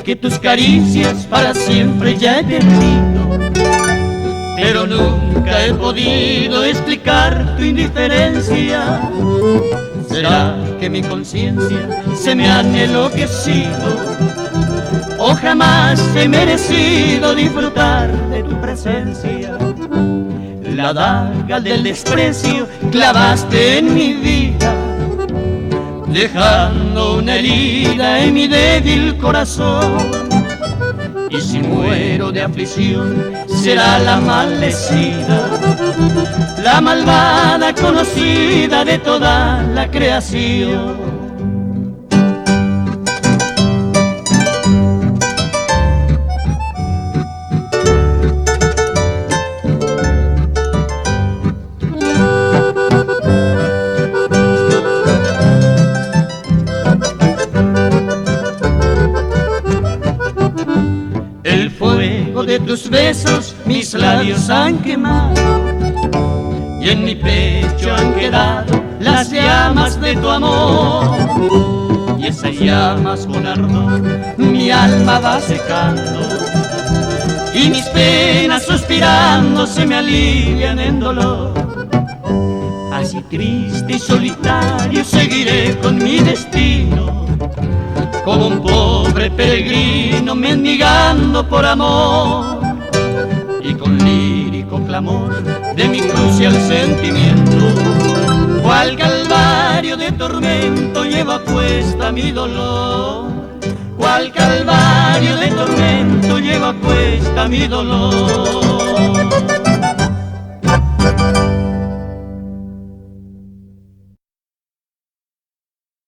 que tus caricias para siempre ya he perdido, pero nunca he podido explicar tu indiferencia. ¿Será que mi conciencia se me ha enloquecido o jamás he merecido disfrutar de tu presencia? La daga del desprecio clavaste en mi vida, dejando una herida en mi débil corazón. Y si muero de aflicción, será la maldecida, la malvada conocida de toda la creación. El fuego de tus besos mis labios han quemado, y en mi pecho han quedado las llamas de tu amor. Y esas llamas con ardor mi alma va secando, y mis penas suspirando se me alivian en dolor. Así triste y solitario seguiré con mi destino, como un pobre peregrino mendigando por amor. Y con lírico clamor de mi crucial sentimiento, cual calvario de tormento llevo a cuesta mi dolor. Cual calvario de tormento llevo a cuesta mi dolor.